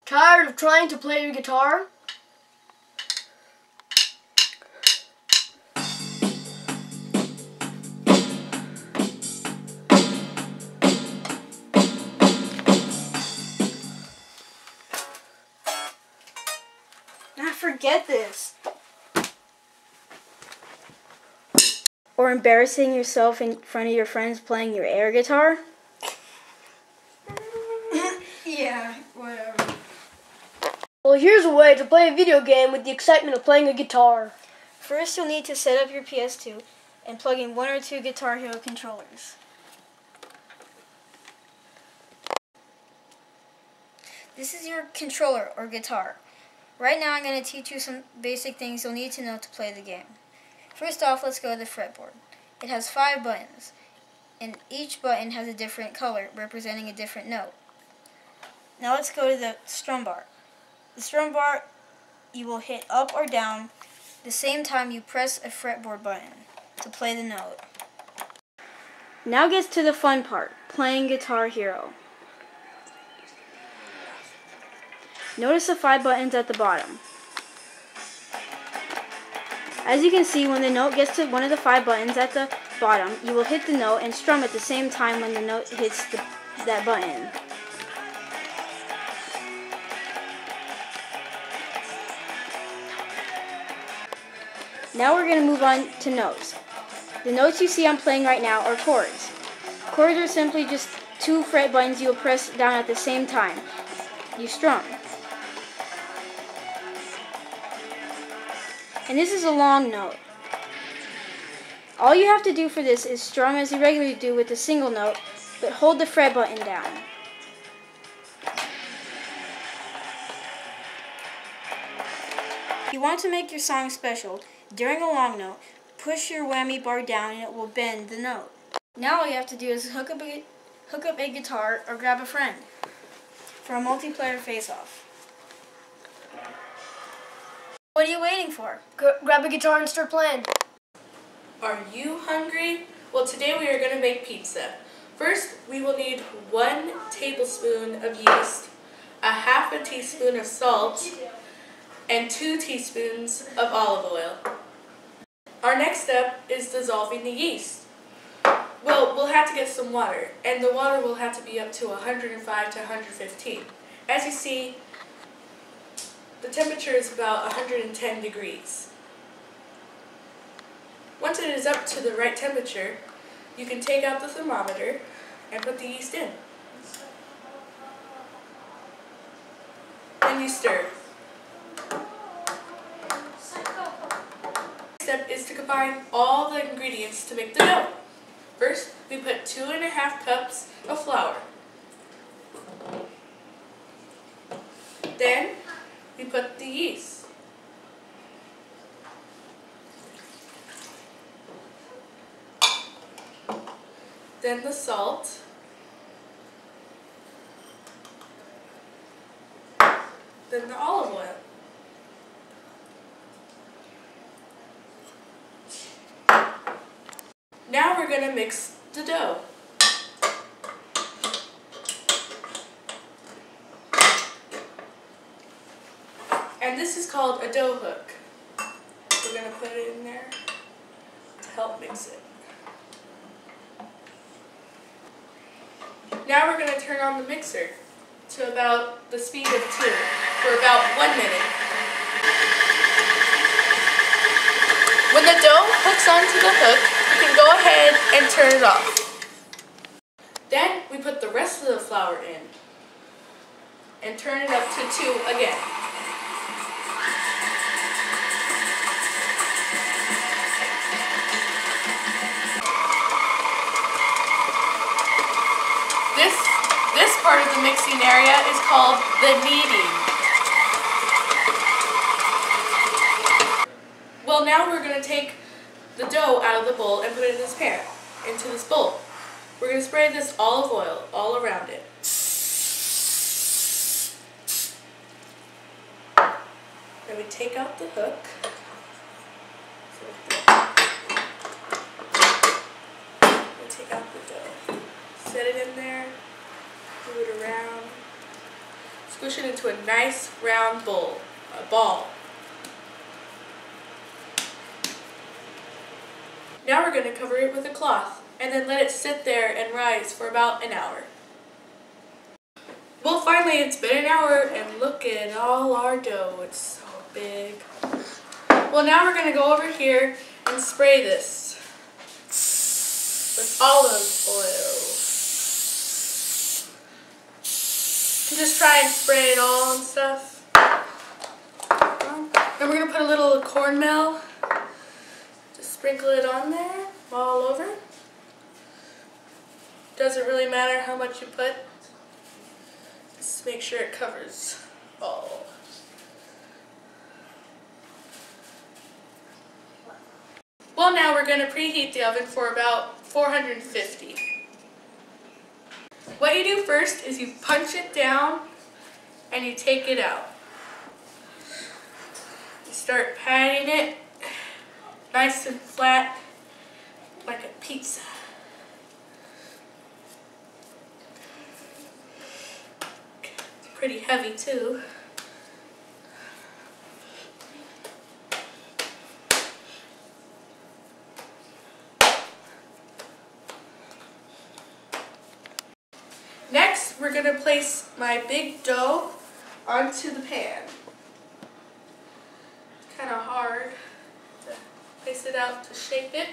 Tired of trying to play your guitar? I forget this. Or embarrassing yourself in front of your friends playing your air guitar? Yeah, whatever. Well, here's a way to play a video game with the excitement of playing a guitar. First, you'll need to set up your PS2 and plug in 1 or 2 Guitar Hero controllers. This is your controller or guitar. Right now I'm going to teach you some basic things you'll need to know to play the game. First off, let's go to the fretboard. It has 5 buttons, and each button has a different color representing a different note. Now let's go to the strum bar. The strum bar, you will hit up or down the same time you press a fretboard button to play the note. Now gets to the fun part, playing Guitar Hero. Notice the 5 buttons at the bottom. As you can see, when the note gets to one of the 5 buttons at the bottom, you will hit the note and strum at the same time when the note hits that button. Now we're going to move on to notes. The notes you see I'm playing right now are chords. Chords are simply just 2 fret buttons you will press down at the same time. You strum. And this is a long note. All you have to do for this is strum as you regularly do with a single note, but hold the fret button down. If you want to make your song special, during a long note, push your whammy bar down and it will bend the note. Now all you have to do is hook up a guitar or grab a friend for a multiplayer face-off. What are you waiting for? Grab a guitar and start playing. Are you hungry? Well, today we are going to make pizza. First, we will need 1 tablespoon of yeast, a half a teaspoon of salt, and 2 teaspoons of olive oil. Our next step is dissolving the yeast. Well, we'll have to get some water, and the water will have to be up to 105 to 115. As you see, the temperature is about 110 degrees. Once it is up to the right temperature, you can take out the thermometer and put the yeast in. Then you stir. Next step is to combine all the ingredients to make the dough. First, we put 2½ cups of flour. Then, we put the yeast. Then the salt. Then the olive oil. Now we're going to mix the dough. And this is called a dough hook. We're going to put it in there to help mix it. Now we're going to turn on the mixer to about the speed of 2 for about 1 minute. When the dough hooks onto the hook, you can go ahead and turn it off. Then we put the rest of the flour in and turn it up to 2 again. This part of the mixing area is called the kneading. Well, now we're going to take the dough out of the bowl and put it in this pan, into this bowl. We're going to spray this olive oil all around it. Then we take out the hook. We take out the dough. Set it in there. Move it around. Squish it into a nice round ball. Now we're going to cover it with a cloth and then let it sit there and rise for about an hour. Well, finally it's been an hour and look at all our dough. It's so big. Well, now we're going to go over here and spray this with olive oil. You can just try and spray it all and stuff. Then we're going to put a little cornmeal. Just sprinkle it on there, all over. Doesn't really matter how much you put. Just make sure it covers all. Well, now we're going to preheat the oven for about 450. What you do first is you punch it down and you take it out. You start patting it nice and flat like a pizza. It's pretty heavy too. Next, we're going to place my big dough onto the pan. It's kind of hard to place it out to shape it.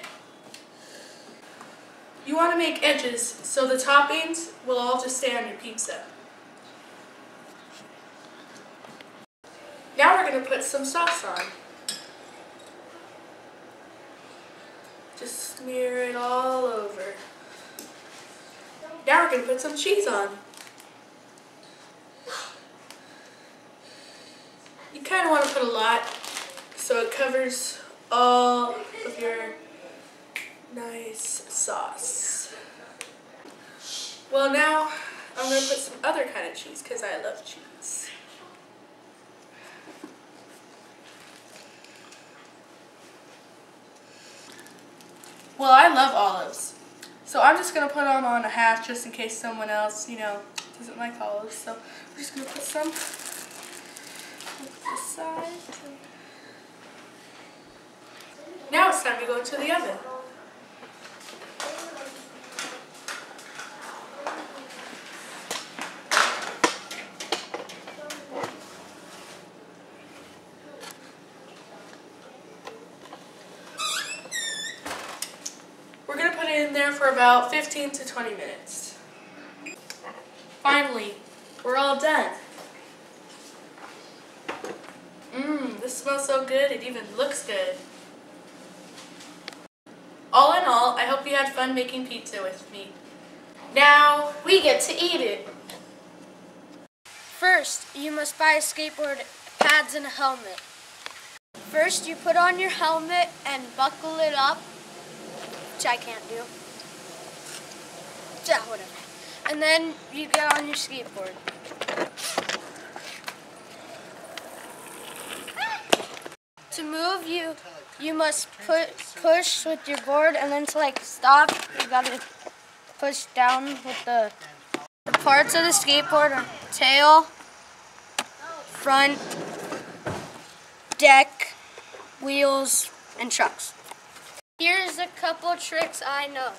You want to make edges so the toppings will all just stay on your pizza. Now we're going to put some sauce on. Just smear it all over. Now we're going to put some cheese on. You kind of want to put a lot so it covers all of your nice sauce. Well, now I'm going to put some other kind of cheese because I love cheese. Well, I love olives. So I'm just going to put them on a half just in case someone else, doesn't like olives. So we're just going to put some on this side. Now it's time to go into the oven. We're going to put it in there for about 15 to 20 minutes. Finally, we're all done. This smells so good, it even looks good. All in all, I hope you had fun making pizza with me. Now, we get to eat it. First, you must buy a skateboard, pads, and a helmet. First, you put on your helmet and buckle it up, which I can't do. Yeah, whatever. And then you get on your skateboard. To move, you must push with your board, and then to stop, you gotta push down with the parts of the skateboard are tail, front, deck, wheels, and trucks. Here's a couple tricks I know.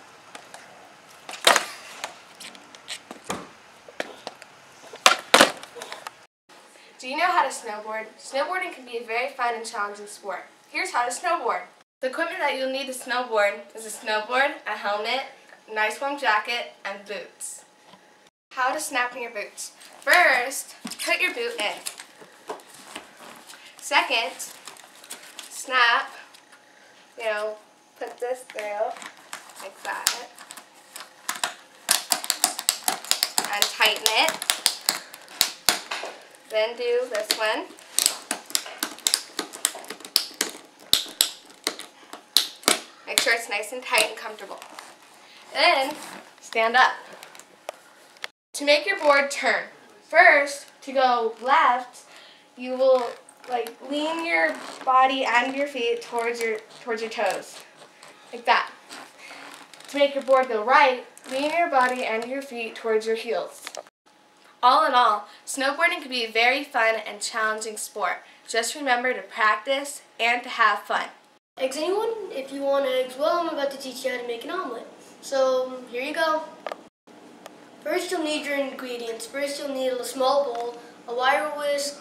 Do you know how to snowboard? Snowboarding can be a very fun and challenging sport. Here's how to snowboard. The equipment that you'll need to snowboard is a snowboard, a helmet, a nice warm jacket, and boots. How to snap in your boots. First, put your boot in. Second, snap, put this through, like that, and tighten it. Then do this one. Make sure it's nice and tight and comfortable. Then, stand up. To make your board turn, first, to go left, you will lean your body and your feet towards your toes, like that. To make your board go right, lean your body and your feet towards your heels. All in all, snowboarding can be a very fun and challenging sport. Just remember to practice and to have fun. Eggs, anyone? If you want eggs, well, I'm about to teach you how to make an omelet. So, here you go. First, you'll need your ingredients. First, you'll need a small bowl, a wire whisk,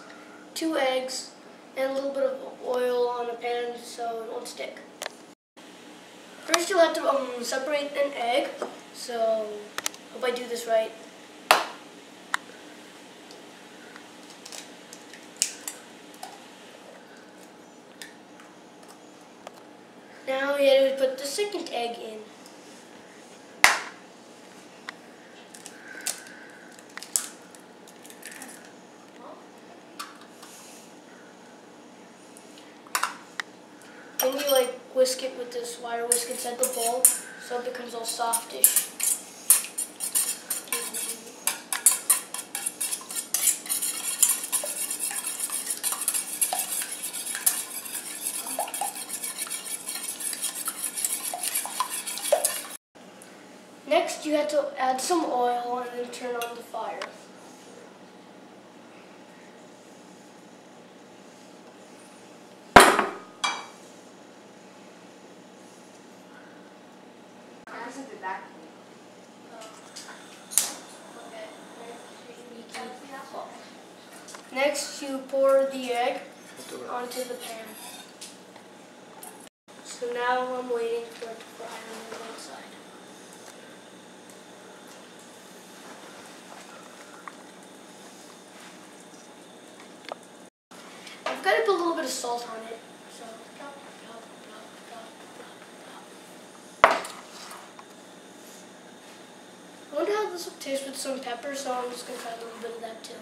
2 eggs, and a little bit of oil on a pan so it won't stick. First, you'll have to separate an egg. So, hope I do this right. Now you have to put the second egg in. Then you whisk it with this wire whisk inside the bowl so it becomes all softish. Next, you have to add some oil and then turn on the fire. Next, you pour the egg onto the pan. So now I'm waiting for it to fry on the one side. I've got to put a little bit of salt on it. So, I wonder how this will taste with some pepper, so I'm just going to try a little bit of that too.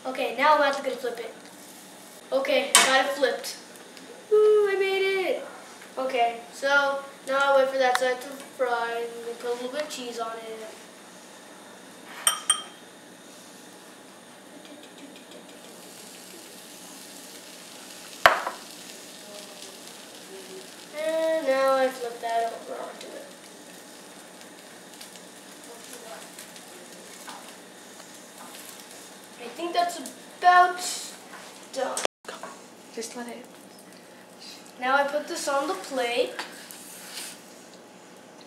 Okay, now I'm actually going to flip it. Okay, got it flipped. Woo, I made it! Okay, so now I wait for that side to fry and I'm going to put a little bit of cheese on it. And now I flip that over onto it. I think that's about done. Just let it. Now I put this on the plate.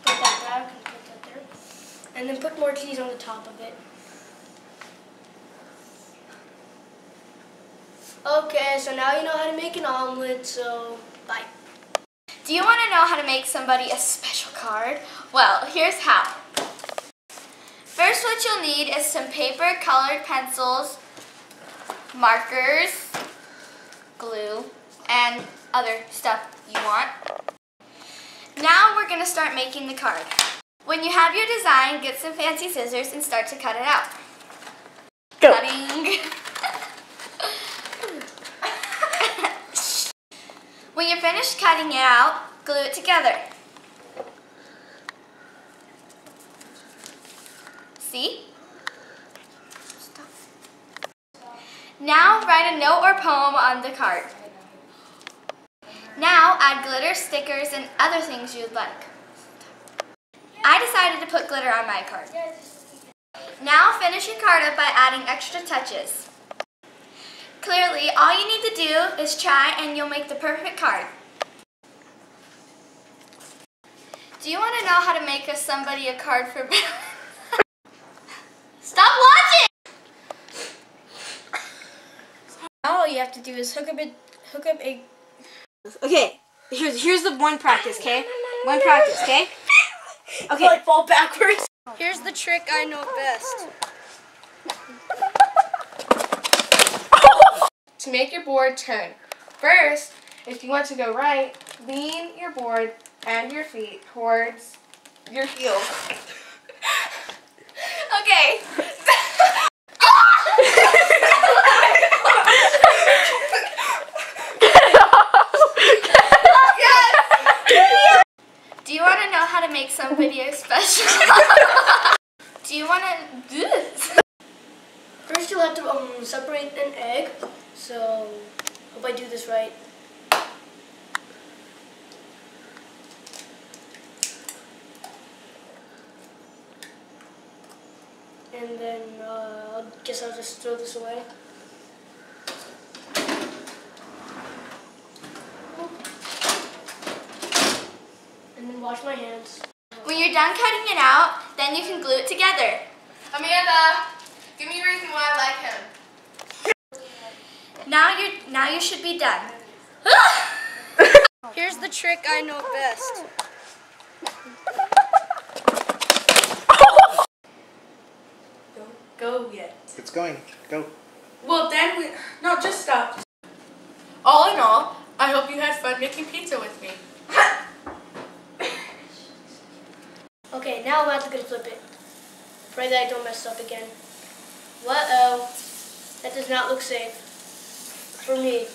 Put that back and put that there. And then put more cheese on the top of it. Okay, so now you know how to make an omelet, so bye. Do you want to know how to make somebody a special card? Well, here's how. First, what you'll need is some paper, colored pencils, markers, glue, and other stuff you want. Now we're going to start making the card. When you have your design, get some fancy scissors and start to cut it out. Go. Cutting. When you're finished cutting it out, glue it together. See? Stop. Now write a note or poem on the card. Now add glitter, stickers, and other things you'd like. I decided to put glitter on my card. Now finish your card up by adding extra touches. Clearly, all you need to do is try and you'll make the perfect card. Do you want to know how to make somebody a card for Stop watching! All you have to do is hook up a Okay, here's the one practice, okay? One practice, okay? Okay. Like fall backwards. Here's the trick I know best. To make your board turn. First, if you want to go right, lean your board and your feet towards your heels. Okay. Do you want to know how to make some video special? Do you want to do this? First, you'll have to separate an egg. So, hope I do this right. And then I guess I'll just throw this away. And then wash my hands. When you're done cutting it out, then you can glue it together. Amanda, give me a reason why I like him. Now you should be done. Here's the trick I know best. Don't go yet. It's going. Go. Well, then no, just stop. All in all, I hope you had fun making pizza with me. Okay, now I'm about to flip it. Pray that I don't mess up again. Uh-oh. That does not look safe. For me.